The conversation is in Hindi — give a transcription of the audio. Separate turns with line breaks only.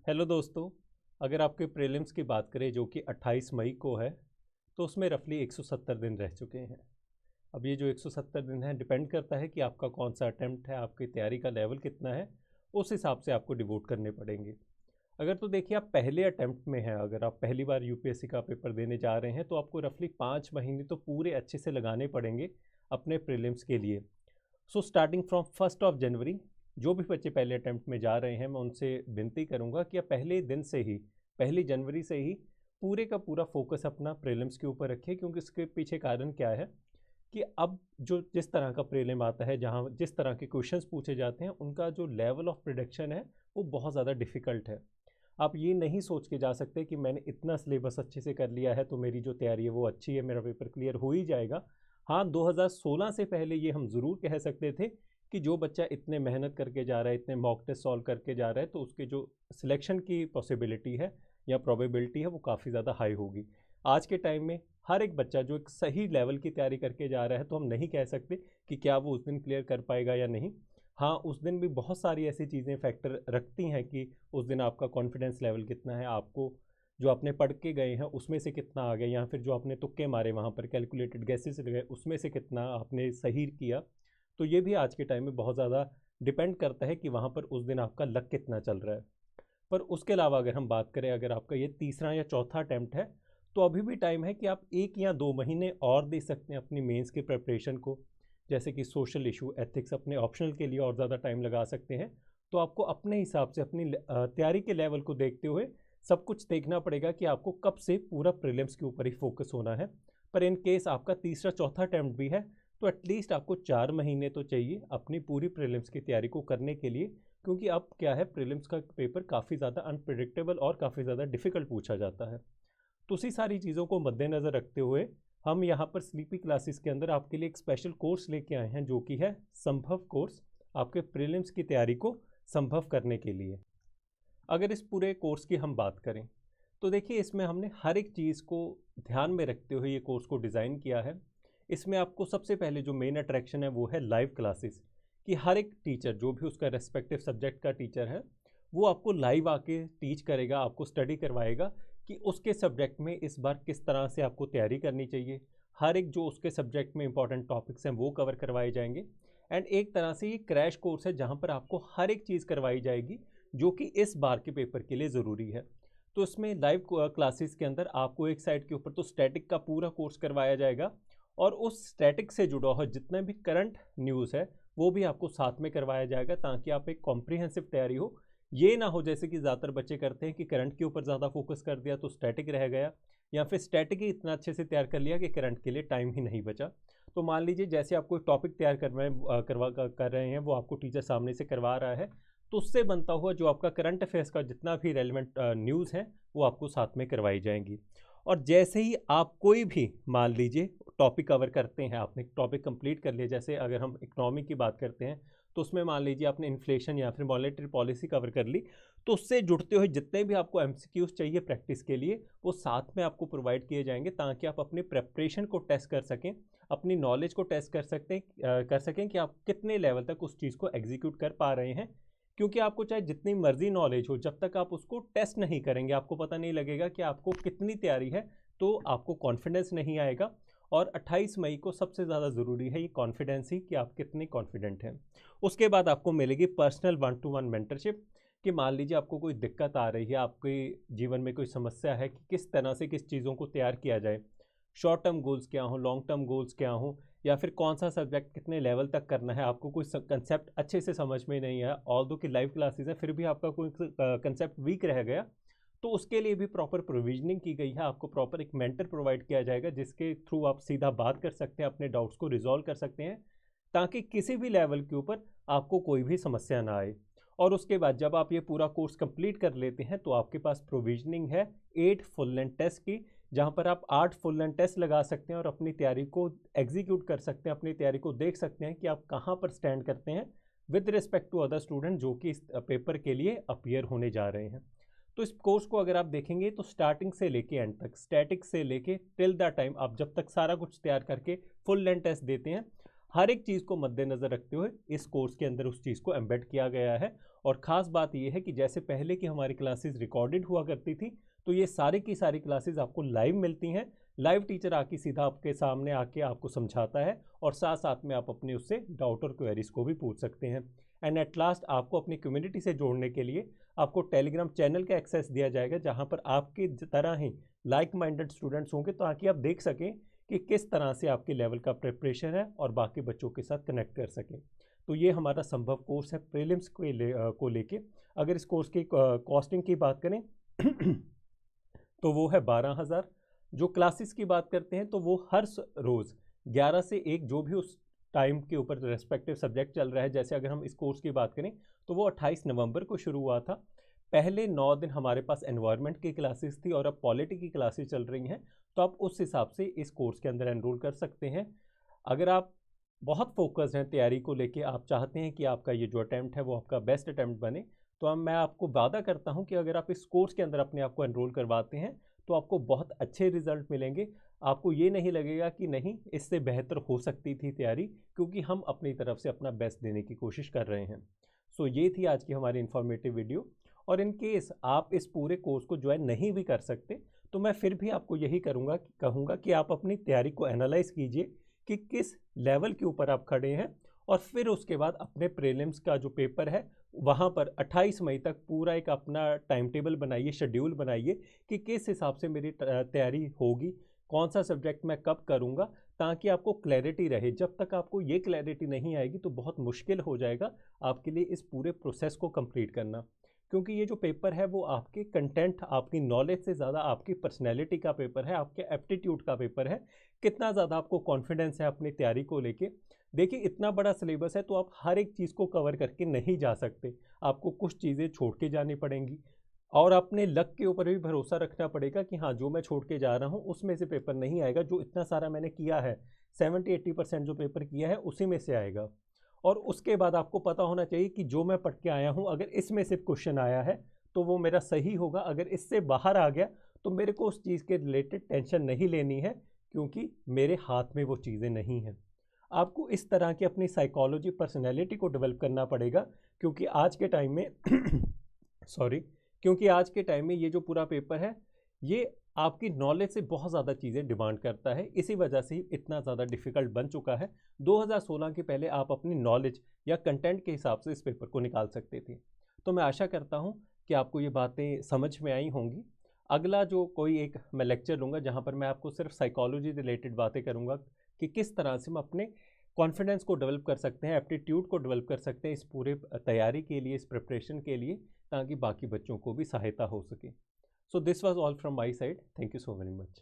हेलो दोस्तों। अगर आपके प्रीलिम्स की बात करें जो कि 28 मई को है, तो उसमें रफली 170 दिन रह चुके हैं। अब ये जो 170 दिन है डिपेंड करता है कि आपका कौन सा अटेम्प्ट है, आपकी तैयारी का लेवल कितना है, उस हिसाब से आपको डिवोट करने पड़ेंगे। अगर तो देखिए आप पहले अटेम्प्ट में हैं, अगर आप पहली बार यूपीएससी का पेपर देने जा रहे हैं तो आपको रफली 5 महीने तो पूरे अच्छे से लगाने पड़ेंगे अपने प्रीलिम्स के लिए। सो स्टार्टिंग फ्रॉम 1 जनवरी जो भी बच्चे पहले अटैम्प्ट में जा रहे हैं, मैं उनसे विनती करूंगा कि आप पहले दिन से ही, 1 जनवरी से ही पूरे का पूरा फोकस अपना प्रीलिम्स के ऊपर रखिए। क्योंकि इसके पीछे कारण क्या है कि अब जो जिस तरह का प्रीलिम आता है, जहाँ जिस तरह के क्वेश्चंस पूछे जाते हैं, उनका जो लेवल ऑफ प्रिडिक्शन है वो बहुत ज़्यादा डिफ़िकल्ट है। आप ये नहीं सोच के जा सकते कि मैंने इतना सिलेबस अच्छे से कर लिया है तो मेरी जो तैयारी है वो अच्छी है, मेरा पेपर क्लियर हो ही जाएगा। हाँ, 2016 से पहले ये हम ज़रूर कह सकते थे कि जो बच्चा इतने मेहनत करके जा रहा है, इतने मॉक टेस्ट सॉल्व करके जा रहा है, तो उसके जो सिलेक्शन की पॉसिबिलिटी है या प्रोबेबिलिटी है वो काफ़ी ज़्यादा हाई होगी। आज के टाइम में हर एक बच्चा जो एक सही लेवल की तैयारी करके जा रहा है, तो हम नहीं कह सकते कि क्या वो उस दिन क्लियर कर पाएगा या नहीं। हाँ, उस दिन भी बहुत सारी ऐसी चीज़ें फैक्टर रखती हैं कि उस दिन आपका कॉन्फिडेंस लेवल कितना है, आपको जो आपने पढ़ के गए हैं उसमें से कितना आ गया, या फिर जो आपने तुक्के मारे वहाँ पर कैलकुलेटेड गैसेस गए उसमें से कितना आपने सही किया। तो ये भी आज के टाइम में बहुत ज़्यादा डिपेंड करता है कि वहाँ पर उस दिन आपका लक कितना चल रहा है। पर उसके अलावा अगर हम बात करें, अगर आपका ये तीसरा या चौथा अटैम्प्ट है, तो अभी भी टाइम है कि आप 1 या 2 महीने और दे सकते हैं अपनी मेंस की प्रिपरेशन को। जैसे कि सोशल इशू, एथिक्स अपने ऑप्शनल के लिए और ज़्यादा टाइम लगा सकते हैं। तो आपको अपने हिसाब से अपनी तैयारी के लेवल को देखते हुए सब कुछ देखना पड़ेगा कि आपको कब से पूरा प्रीलिम्स के ऊपर ही फोकस होना है। पर इन केस आपका तीसरा चौथा अटैम्प्ट भी है, तो एटलीस्ट आपको 4 महीने तो चाहिए अपनी पूरी प्रीलिम्स की तैयारी को करने के लिए। क्योंकि अब क्या है, प्रीलिम्स का पेपर काफ़ी ज़्यादा अनप्रिडिक्टेबल और काफ़ी ज़्यादा डिफ़िकल्ट पूछा जाता है। तो उसी सारी चीज़ों को मद्देनज़र रखते हुए हम यहाँ पर स्लीपी क्लासेस के अंदर आपके लिए एक स्पेशल कोर्स लेके आए हैं, जो कि है संभव कोर्स, आपके प्रीलिम्स की तैयारी को संभव करने के लिए। अगर इस पूरे कोर्स की हम बात करें, तो देखिए इसमें हमने हर एक चीज़ को ध्यान में रखते हुए ये कोर्स को डिज़ाइन किया है। इसमें आपको सबसे पहले जो मेन अट्रैक्शन है वो है लाइव क्लासेस, कि हर एक टीचर जो भी उसका रेस्पेक्टिव सब्जेक्ट का टीचर है, वो आपको लाइव आके टीच करेगा, आपको स्टडी करवाएगा कि उसके सब्जेक्ट में इस बार किस तरह से आपको तैयारी करनी चाहिए। हर एक जो उसके सब्जेक्ट में इंपॉर्टेंट टॉपिक्स हैं वो कवर करवाए जाएंगे। एंड एक तरह से ये क्रैश कोर्स है जहाँ पर आपको हर एक चीज़ करवाई जाएगी जो कि इस बार के पेपर के लिए ज़रूरी है। तो इसमें लाइव क्लासेस के अंदर आपको एक साइड के ऊपर तो स्टैटिक का पूरा कोर्स करवाया जाएगा, और उस स्टैटिक से जुड़ा हुआ जितना भी करंट न्यूज़ है वो भी आपको साथ में करवाया जाएगा, ताकि आप एक कॉम्प्रिहेंसिव तैयारी हो। ये ना हो जैसे कि ज़्यादातर बच्चे करते हैं कि करंट के ऊपर ज़्यादा फोकस कर दिया तो स्टैटिक रह गया, या फिर स्टैटिक ही इतना अच्छे से तैयार कर लिया कि करंट के लिए टाइम ही नहीं बचा। तो मान लीजिए जैसे आप कोई टॉपिक तैयार कर रहे हैं, वो आपको टीचर सामने से करवा रहा है, तो उससे बनता हुआ जो आपका करंट अफेयर्स का जितना भी रेलिवेंट न्यूज़ है वो आपको साथ में करवाई जाएंगी। और जैसे ही आप कोई भी मान लीजिए टॉपिक कवर करते हैं, आपने टॉपिक कंप्लीट कर लिया, जैसे अगर हम इकोनॉमी की बात करते हैं तो उसमें मान लीजिए आपने इन्फ्लेशन या फिर मॉनेटरी पॉलिसी कवर कर ली, तो उससे जुड़ते हुए जितने भी आपको एमसीक्यूज चाहिए प्रैक्टिस के लिए वो साथ में आपको प्रोवाइड किए जाएंगे, ताकि आप अपनी प्रेपरेशन को टेस्ट कर सकें, अपनी नॉलेज को टेस्ट कर सकें कि आप कितने लेवल तक उस चीज़ को एग्जीक्यूट कर पा रहे हैं। क्योंकि आपको चाहे जितनी मर्जी नॉलेज हो, जब तक आप उसको टेस्ट नहीं करेंगे आपको पता नहीं लगेगा कि आपको कितनी तैयारी है, तो आपको कॉन्फिडेंस नहीं आएगा। और 28 मई को सबसे ज़्यादा ज़रूरी है ये कॉन्फिडेंस ही, कि आप कितने कॉन्फिडेंट हैं। उसके बाद आपको मिलेगी पर्सनल 1-to-1 मेंटरशिप, कि मान लीजिए आपको कोई दिक्कत आ रही है, आपके जीवन में कोई समस्या है कि किस तरह से किस चीज़ों को तैयार किया जाए, शॉर्ट टर्म गोल्स क्या हो, लॉन्ग टर्म गोल्स क्या हो, या फिर कौन सा सब्जेक्ट कितने लेवल तक करना है, आपको कोई कंसेप्ट अच्छे से समझ में नहीं है, ऑल दो कि लाइव क्लासेस हैं फिर भी आपका कोई कंसेप्ट वीक रह गया, तो उसके लिए भी प्रॉपर प्रोविजनिंग की गई है। आपको प्रॉपर एक मेंटर प्रोवाइड किया जाएगा जिसके थ्रू आप सीधा बात कर सकते हैं, अपने डाउट्स को रिजॉल्व कर सकते हैं, ताकि किसी भी लेवल के ऊपर आपको कोई भी समस्या ना आए। और उसके बाद जब आप ये पूरा कोर्स कंप्लीट कर लेते हैं तो आपके पास प्रोविजनिंग है 8 फुल लेंथ टेस्ट की, जहाँ पर आप 8 फुल लेंथ टेस्ट लगा सकते हैं और अपनी तैयारी को एग्जीक्यूट कर सकते हैं, अपनी तैयारी को देख सकते हैं कि आप कहाँ पर स्टैंड करते हैं with respect to other student जो कि इस पेपर के लिए अपीयर होने जा रहे हैं। तो इस कोर्स को अगर आप देखेंगे तो स्टार्टिंग से लेके एंड तक, स्टैटिक से लेके टिल द टाइम आप जब तक सारा कुछ तैयार करके फुल लेंथ टेस्ट देते हैं, हर एक चीज़ को मद्देनज़र रखते हुए इस कोर्स के अंदर उस चीज़ को एम्बेड किया गया है। और ख़ास बात ये है कि जैसे पहले की हमारी क्लासेस रिकॉर्डेड हुआ करती थी, तो ये सारी की सारी क्लासेस आपको लाइव मिलती हैं। लाइव टीचर आके सीधा आपके सामने आके आपको समझाता है और साथ साथ में आप अपने उससे डाउट और क्वेरीज को भी पूछ सकते हैं। एंड एट लास्ट आपको अपनी कम्युनिटी से जोड़ने के लिए आपको टेलीग्राम चैनल का एक्सेस दिया जाएगा, जहाँ पर आपके तरह ही लाइक माइंडेड स्टूडेंट्स होंगे, ताकि आप देख सकें कि किस तरह से आपके लेवल का प्रिपरेशन है और बाकी बच्चों के साथ कनेक्ट कर सकें। तो ये हमारा संभव कोर्स है प्रीलिम्स को लेके। अगर इस कोर्स की कॉस्टिंग की बात करें तो वो है 12,000। जो क्लासेस की बात करते हैं तो वो हर रोज़ 11 से 1 जो भी उस टाइम के ऊपर रेस्पेक्टिव सब्जेक्ट चल रहा है। जैसे अगर हम इस कोर्स की बात करें तो वो 28 नवंबर को शुरू हुआ था। पहले 9 दिन हमारे पास एनवायरनमेंट की क्लासेस थी और अब पॉलिटी की क्लासेस चल रही हैं। तो आप उस हिसाब से इस कोर्स के अंदर एनरोल कर सकते हैं। अगर आप बहुत फोकस्ड हैं तैयारी को लेके, आप चाहते हैं कि आपका ये जो अटैम्प्ट है वो आपका बेस्ट अटैम्प्ट बने, तो अब मैं आपको वादा करता हूं कि अगर आप इस कोर्स के अंदर अपने आप को एनरोल करवाते हैं तो आपको बहुत अच्छे रिजल्ट मिलेंगे। आपको ये नहीं लगेगा कि नहीं इससे बेहतर हो सकती थी तैयारी, क्योंकि हम अपनी तरफ से अपना बेस्ट देने की कोशिश कर रहे हैं। सो ये थी आज की हमारी इन्फॉर्मेटिव वीडियो। और इन केस आप इस पूरे कोर्स को ज्वाइन नहीं भी कर सकते तो मैं फिर भी आपको यही कहूँगा कि आप अपनी तैयारी को एनालाइज कीजिए कि किस लेवल के ऊपर आप खड़े हैं, और फिर उसके बाद अपने प्रीलिम्स का जो पेपर है वहाँ पर 28 मई तक पूरा एक अपना टाइम टेबल बनाइए, शेड्यूल बनाइए कि किस हिसाब से मेरी तैयारी होगी, कौन सा सब्जेक्ट मैं कब करूँगा, ताकि आपको क्लैरिटी रहे। जब तक आपको ये क्लैरिटी नहीं आएगी तो बहुत मुश्किल हो जाएगा आपके लिए इस पूरे प्रोसेस को कंप्लीट करना। क्योंकि ये जो पेपर है वो आपके कंटेंट, आपकी नॉलेज से ज़्यादा आपकी पर्सनैलिटी का पेपर है, आपके एप्टीट्यूड का पेपर है। कितना ज़्यादा आपको कॉन्फिडेंस है अपनी तैयारी को लेके। देखिए इतना बड़ा सिलेबस है तो आप हर एक चीज़ को कवर करके नहीं जा सकते, आपको कुछ चीज़ें छोड़ के जानी पड़ेंगी और अपने लक के ऊपर भी भरोसा रखना पड़ेगा कि हाँ जो मैं छोड़ के जा रहा हूँ उसमें से पेपर नहीं आएगा। जो इतना सारा मैंने किया है 70-80% जो पेपर किया है उसी में से आएगा। और उसके बाद आपको पता होना चाहिए कि जो मैं पढ़ के आया हूँ अगर इसमें से क्वेश्चन आया है तो वो मेरा सही होगा, अगर इससे बाहर आ गया तो मेरे को उस चीज़ के रिलेटेड टेंशन नहीं लेनी है, क्योंकि मेरे हाथ में वो चीज़ें नहीं हैं। आपको इस तरह की अपनी साइकोलॉजी, पर्सनैलिटी को डेवलप करना पड़ेगा, क्योंकि आज के टाइम में क्योंकि आज के टाइम में ये जो पूरा पेपर है ये आपकी नॉलेज से बहुत ज़्यादा चीज़ें डिमांड करता है। इसी वजह से ही इतना ज़्यादा डिफ़िकल्ट बन चुका है। 2016 के पहले आप अपनी नॉलेज या कंटेंट के हिसाब से इस पेपर को निकाल सकते थे। तो मैं आशा करता हूँ कि आपको ये बातें समझ में आई होंगी। अगला जो कोई एक मैं लेक्चर लूँगा जहाँ पर मैं आपको सिर्फ साइकोलॉजी रिलेटेड बातें करूँगा कि किस तरह से हम अपने कॉन्फिडेंस को डेवलप कर सकते हैं, एप्टीट्यूड को डेवलप कर सकते हैं इस पूरे तैयारी के लिए, इस प्रिपरेशन के लिए, ताकि बाकी बच्चों को भी सहायता हो सके। So this was all from my side. Thank you so very much.